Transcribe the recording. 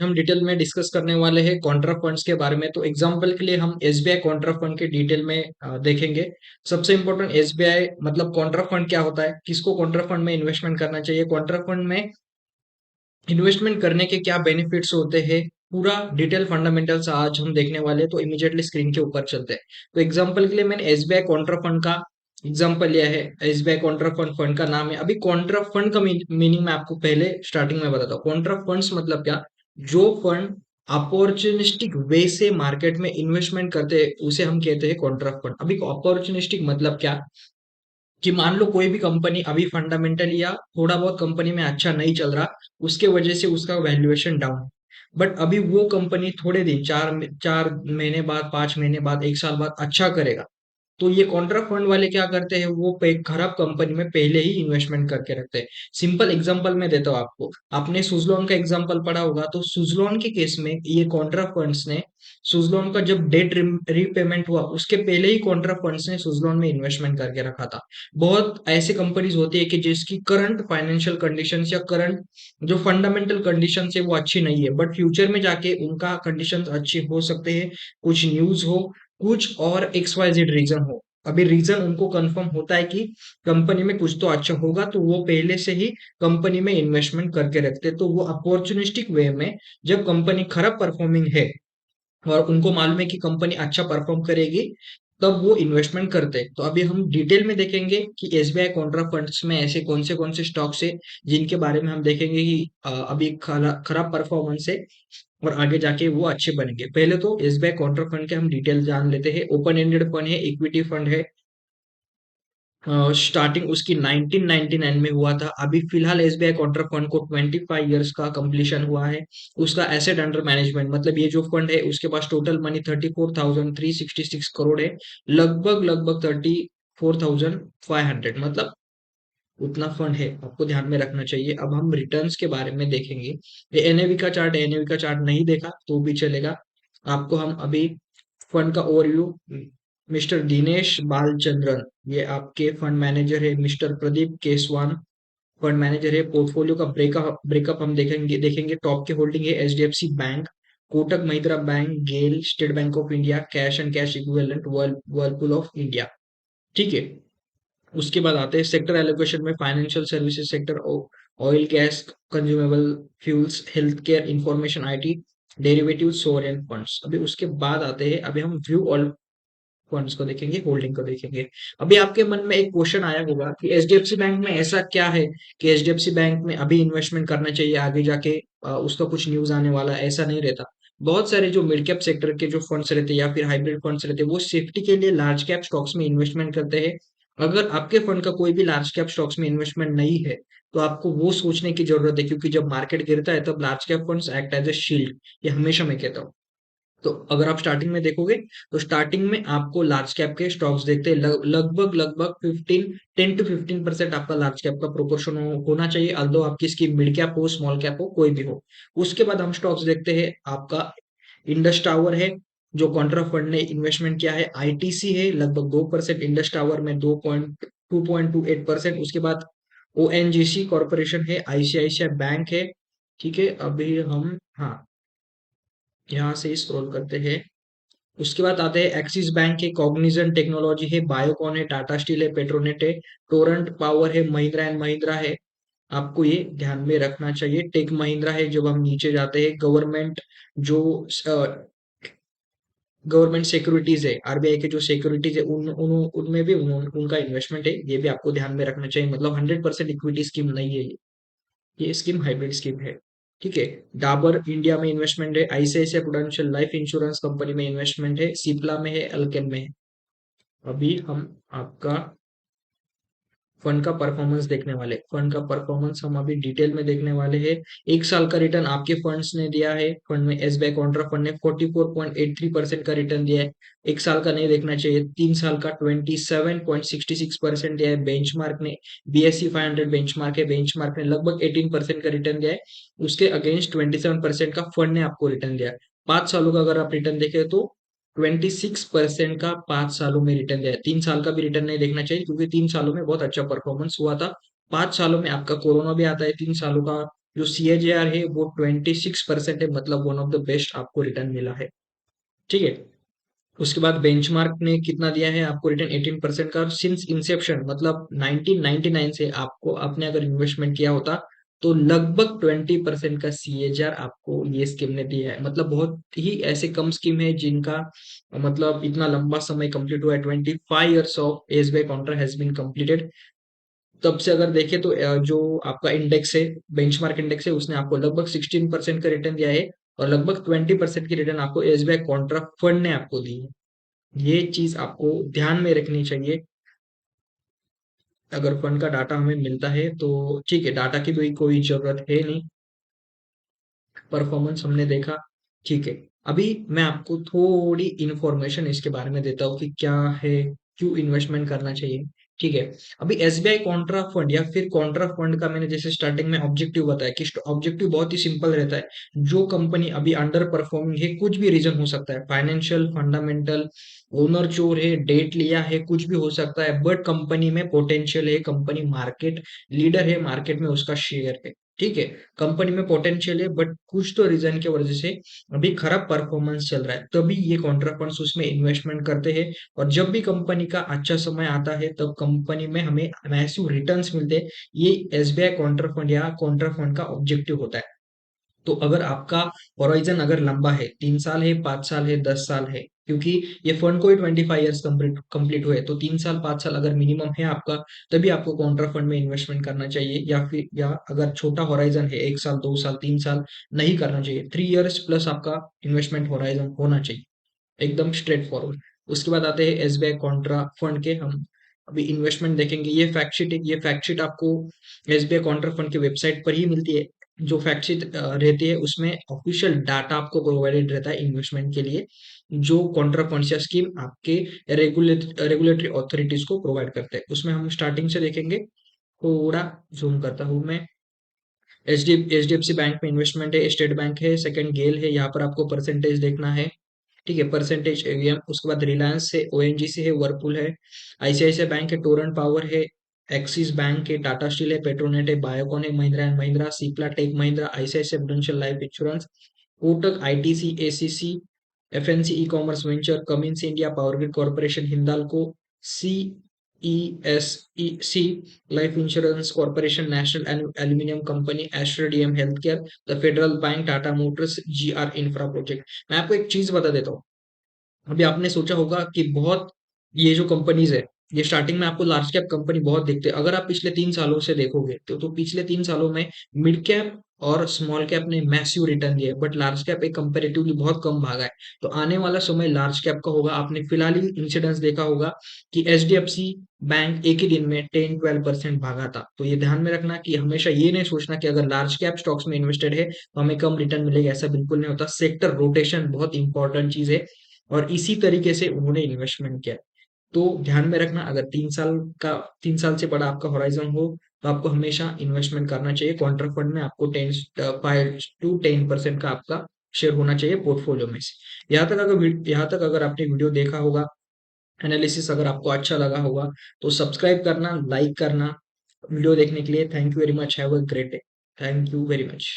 हम डिटेल में डिस्कस करने वाले हैं कॉन्ट्रा फंड्स के बारे में। तो एग्जांपल के लिए हम एसबीआई कॉन्ट्रा फंड के डिटेल में देखेंगे। सबसे इंपॉर्टेंट, एसबीआई मतलब कॉन्ट्रा फंड क्या होता है, किसको कॉन्ट्रा फंड में इन्वेस्टमेंट करना चाहिए, कॉन्ट्रा फंड में इन्वेस्टमेंट करने के क्या बेनिफिट्स होते हैं, पूरा डिटेल फंडामेंटल्स आज हम देखने वाले हैं। तो इमीडिएटली स्क्रीन के ऊपर चलते हैं। तो एग्जांपल के लिए मैंने एसबीआई कॉन्ट्रा फंड का एग्जांपल लिया है। एसबीआई कॉन्ट्रा फंड फंड का नाम है। अभी कॉन्ट्रा फंड का मीनिंग मैं आपको पहले स्टार्टिंग में बताता हूँ। कॉन्ट्रा फंड्स मतलब क्या, जो फंड अपॉर्चुनिस्टिक वे से मार्केट में इन्वेस्टमेंट करते हैं उसे हम कहते हैं कॉन्ट्रा फंड। अभी अपॉर्चुनिस्टिक मतलब क्या, कि मान लो कोई भी कंपनी अभी फंडामेंटल या थोड़ा बहुत कंपनी में अच्छा नहीं चल रहा, उसके वजह से उसका वैल्यूएशन डाउन। बट अभी वो कंपनी थोड़े दिन, 4 महीने बाद, 5 महीने बाद, 1 साल बाद अच्छा करेगा। तो ये कॉन्ट्रा फंड वाले क्या करते हैं, वो खराब कंपनी में पहले ही इन्वेस्टमेंट करके रखते हैं। सिंपल एग्जांपल मैं देता हूँ आपको। आपने सुजलॉन का एग्जांपल पढ़ा होगा। तो सुजलॉन के केस में ये कॉन्ट्रा फंड्स ने सुजलॉन का जब डेट रीपेमेंट हुआ, उसके पहले ही कॉन्ट्रा फंड्स ने सुजलॉन में इन्वेस्टमेंट करके रखा था। बहुत ऐसे कंपनीज होती है कि जिसकी करंट फाइनेंशियल कंडीशन या करंट जो फंडामेंटल कंडीशन है वो अच्छी नहीं है, बट फ्यूचर में जाके उनका कंडीशन अच्छी हो सकते हैं। कुछ न्यूज हो, कुछ और एक्स वाई जेड रीजन हो। अभी रीजन उनको कंफर्म होता है कि कंपनी में कुछ तो अच्छा होगा, तो वो पहले से ही कंपनी में इन्वेस्टमेंट करके रखते हैं। तो वो अपॉर्चुनिस्टिक वे में, जब कंपनी खराब परफॉर्मिंग है और उनको मालूम है कि कंपनी अच्छा परफॉर्म करेगी, तब वो इन्वेस्टमेंट करते हैं। तो अभी हम डिटेल में देखेंगे कि एसबीआई कॉन्ट्रा फंड्स में ऐसे कौन से स्टॉक्स है जिनके बारे में हम देखेंगे कि अभी खराब परफॉर्मेंस है और आगे जाके वो अच्छे बनेंगे। पहले तो एसबीआई कॉन्ट्रा फंड के हम डिटेल जान लेते हैं। ओपन एंडेड फंड है, इक्विटी फंड है। स्टार्टिंग उसकी 1999 में हुआ था। अभी फिलहाल एसबीआई कॉन्ट्रा फंड को 25 इयर्स का कंप्लीशन हुआ है। उसका एसेट अंडर मैनेजमेंट मतलब ये जो फंड है उसके पास टोटल मनी 34,366 करोड़ है। लगभग लगभग 34,500, मतलब उतना फंड है, आपको ध्यान में रखना चाहिए। अब हम रिटर्न्स के बारे में देखेंगे। ये एनएवी का चार्ट, एनएवी का चार्ट नहीं देखा तो भी चलेगा आपको। हम अभी फंड का ओवरव्यू, मिस्टर दिनेश बालचंद्रन, ये आपके फंड मैनेजर है। Mister Pradeep Kesavan fund manager है। पोर्टफोलियो का ब्रेकअप ब्रेकअप हम देखेंगे। टॉप के होल्डिंग है HDFC bank, Kotak Mahindra bank, GAIL, state bank of India, cash and cash equivalent, Whirlpool of India. ठीक है। उसके बाद आते हैं सेक्टर एलोकेशन में, financial services sector, oil gas, consumable fuels, health care, information IT, derivative, sovereign funds. अभी उसके बाद आते हैं, अभी हम व्यू ऑल फंड्स को देखेंगे, होल्डिंग को देखेंगे। अभी आपके मन में एक क्वेश्चन आया होगा कि एचडीएफसी बैंक में ऐसा क्या है कि एचडीएफसी बैंक में अभी इन्वेस्टमेंट करना चाहिए, आगे जाके उसका कुछ न्यूज आने वाला है। ऐसा नहीं रहता। बहुत सारे जो मिड कैप सेक्टर के जो फंड्स रहते हैं या फिर हाइब्रिड फंड्स रहते हैं, वो सेफ्टी के लिए लार्ज कैप स्टॉक्स में इन्वेस्टमेंट करते हैं। अगर आपके फंड का कोई भी लार्ज कैप स्टॉक्स में इन्वेस्टमेंट नहीं है, तो आपको वो सोचने की जरूरत है, क्योंकि जब मार्केट गिरता है तब large cap funds act as a shield. ये हमेशा मैं कहता हूँ। तो अगर आप स्टार्टिंग में देखोगे, तो स्टार्टिंग में आपको लार्ज कैप के स्टॉक्स देखते हैं। लगभग लगभग 10 to 15% आपका लार्ज कैप का प्रोपोर्शन होना चाहिए। अल्दो आपकी स्कीम मिड कैप हो, स्मॉल कैप हो, कोई भी हो। उसके बाद हम स्टॉक्स देखते हैं। आपका इंडस टावर है, जो कॉन्ट्रा फंड ने इन्वेस्टमेंट किया है। आईटीसी है, लगभग 2%। इंडस टावर में 2.28%। उसके बाद ओएनजीसी कॉर्पोरेशन है, आईसीआईसीआई बैंक है। ठीक है। अभी हम, हाँ, यहाँ से स्क्रॉल करते हैं। उसके बाद आते हैं एक्सिस बैंक है, कॉग्निजेंट टेक्नोलॉजी है, बायोकॉन है, टाटा स्टील है, पेट्रोनेट है, टोरंट पावर है, महिंद्रा एंड महिंद्रा है। आपको ये ध्यान में रखना चाहिए। टेक महिंद्रा है। जब हम नीचे जाते हैं, गवर्नमेंट जो गवर्नमेंट सिक्योरिटीज है, आरबीआई के जो सिक्योरिटीज है, उनमें भी उनका इन्वेस्टमेंट है। ये भी आपको ध्यान में रखना चाहिए। मतलब 100% इक्विटी स्कीम नहीं है ये स्कीम हाइब्रिड स्कीम है। ठीक है। डाबर इंडिया में इन्वेस्टमेंट है। ICICI Prudential life insurance company में इन्वेस्टमेंट है। सिप्ला में है, अल्केम में है। अभी हम आपका फंड का परफॉर्मेंस देखने वाले। फंड का परफॉर्मेंस हम अभी डिटेल में देखने वाले हैं। 1 साल का रिटर्न आपके फंड्स ने दिया है। फंड में एसबीआई कॉन्ट्रा फंड ने 44.83% का रिटर्न दिया है। 1 साल का नहीं देखना चाहिए। 3 साल का 27.66% दिया है। बेंचमार्क ने, बीएसई 500 बेंचमार्क है, बेंचमार्क ने लगभग 18% का रिटर्न दिया है। उसके अगेंस्ट 27% का फंड ने आपको रिटर्न दिया है। 5 सालों का अगर आप रिटर्न देखें तो 26% का 5 सालों में रिटर्न दिया है। 3 साल का भी रिटर्न नहीं देखना चाहिए, क्योंकि 3 सालों में बहुत अच्छा परफॉर्मेंस हुआ था। 5 सालों में आपका कोरोना भी आता है 3 सालों का। जो CAGR है वो 26% है, मतलब वन ऑफ द बेस्ट आपको रिटर्न मिला है। ठीक है। उसके बाद बेंचमार्क ने कितना दिया है आपको रिटर्न, 18% का। सिंस इंसेप्शन मतलब 1999 से आपको आपने अगर इन्वेस्टमेंट किया होता तो लगभग 20% का CAGR आपको ये स्कीम ने दिया है। मतलब बहुत ही ऐसे कम स्कीम है जिनका मतलब इतना लंबा समय कंप्लीट हुआ है। 25 years of SBI counter has been completed. तब से अगर देखें तो जो आपका इंडेक्स है, बेंचमार्क इंडेक्स है, उसने आपको लगभग 16% का रिटर्न दिया है, और लगभग 20% की रिटर्न आपको SBI कॉन्ट्रा फंड ने आपको दी है। ये चीज आपको ध्यान में रखनी चाहिए। अगर फंड का डाटा हमें मिलता है तो ठीक है, डाटा की भी कोई जरूरत है नहीं, परफॉर्मेंस हमने देखा। ठीक है। अभी मैं आपको थोड़ी इंफॉर्मेशन इसके बारे में देता हूँ कि क्या है, क्यों इन्वेस्टमेंट करना चाहिए। ठीक है। अभी SBI कॉन्ट्रा फंड या फिर कॉन्ट्रा फंड का मैंने जैसे स्टार्टिंग में ऑब्जेक्टिव बताया कि ऑब्जेक्टिव बहुत ही सिंपल रहता है। जो कंपनी अभी अंडर परफॉर्मिंग है, कुछ भी रीजन हो सकता है, फाइनेंशियल, फंडामेंटल, ओनर चोर है, डेट लिया है, कुछ भी हो सकता है, बट कंपनी में पोटेंशियल है, कंपनी मार्केट लीडर है, मार्केट में उसका शेयर है। ठीक है। कंपनी में पोटेंशियल है बट कुछ तो रीजन की वजह से अभी खराब परफॉर्मेंस चल रहा है, तभी ये कॉन्ट्रा फंड्स उसमें इन्वेस्टमेंट करते हैं। और जब भी कंपनी का अच्छा समय आता है तब कंपनी में हमें मैसिव रिटर्न्स मिलते हैं। ये SBI कॉन्ट्रा फंड या कॉन्ट्रा फंड का ऑब्जेक्टिव होता है। तो अगर आपका होराइजन अगर लंबा है, 3 साल है, 5 साल है, 10 साल है, क्योंकि ये फंड को ही 25 years कंप्लीट हुए, तो 3 साल 5 साल अगर मिनिमम है आपका, तभी आपको कॉन्ट्रा फंड में इन्वेस्टमेंट करना चाहिए। या फिर या अगर छोटा होराइजन है, 1 साल, 2 साल, 3 साल, नहीं करना चाहिए। 3 years प्लस आपका इन्वेस्टमेंट होराइजन होना चाहिए, एकदम स्ट्रेट फॉरवर्ड। उसके बाद आते हैं SBI कॉन्ट्रा फंड के हम अभी इन्वेस्टमेंट देखेंगे। ये फैक्ट शीट है, ये फैक्ट शीट आपको SBI कॉन्ट्रा फंड की वेबसाइट पर ही मिलती है। जो फैक्ट शीट रहती है उसमें ऑफिशियल डाटा आपको प्रोवाइडेड रहता है इन्वेस्टमेंट के लिए, जो कॉन्ट्रा फंड या स्कीम आपके रेगुलेटरी अथॉरिटीज को प्रोवाइड करते हैं। उसमें हम स्टार्टिंग से देखेंगे, थोड़ा जूम करता हूँ मैं। HDFC बैंक में इन्वेस्टमेंट है, स्टेट बैंक है, सेकंड गेल है, यहाँ पर आपको परसेंटेज देखना है। ठीक है, परसेंटेज AUM। उसके बाद रिलायंस है, ONGC है, वर्लपूल है, ICICI बैंक है, टोरेंट पावर है, एक्सिस बैंक है, टाटा स्टील है, पेट्रोनेट है, बायोकॉन है, Mahindra and Mahindra, Cipla, tech Mahindra, ICICI Prudential life insurance, Kotak, ITC, ACC, FNC, e commerce venture, Cummins India, power grid corporation, Hindalco, CESEC, life insurance corporation, national aluminium company, Astra DM health care, the Federal bank, Tata motors, GR infra project. मैं आपको एक चीज बता देता हूँ। अभी आपने सोचा होगा कि बहुत ये जो कंपनीज है, ये स्टार्टिंग में आपको लार्ज कैप कंपनी बहुत दिखते हैं। अगर आप पिछले 3 सालों से देखोगे तो पिछले 3 सालों में मिड कैप और स्मॉल कैप ने मैसिव रिटर्न दिए, बट लार्ज कैप एक कंपेरेटिवली बहुत कम भागा है। तो आने वाला समय लार्ज कैप का होगा। आपने फिलहाल ही इंसिडेंस देखा होगा कि HDFC बैंक एक ही दिन में 10-12% भागा था। तो ये ध्यान में रखना कि हमेशा ये नहीं सोचना कि अगर लार्ज कैप स्टॉक्स में इन्वेस्टेड है तो हमें कम रिटर्न मिलेगा, ऐसा बिल्कुल नहीं होता। सेक्टर रोटेशन बहुत इंपॉर्टेंट चीज है, और इसी तरीके से उन्होंने इन्वेस्टमेंट किया। तो ध्यान में रखना, अगर 3 साल से बड़ा आपका होराइजन हो तो आपको हमेशा इन्वेस्टमेंट करना चाहिए। कॉन्ट्रा फंड में आपको 5 to 10% का आपका शेयर होना चाहिए पोर्टफोलियो में से। यहाँ तक अगर आपने वीडियो देखा होगा, एनालिसिस अगर आपको अच्छा लगा होगा, तो सब्सक्राइब करना, लाइक करना वीडियो देखने के लिए। Thank you very much, have a great day. Thank you very much.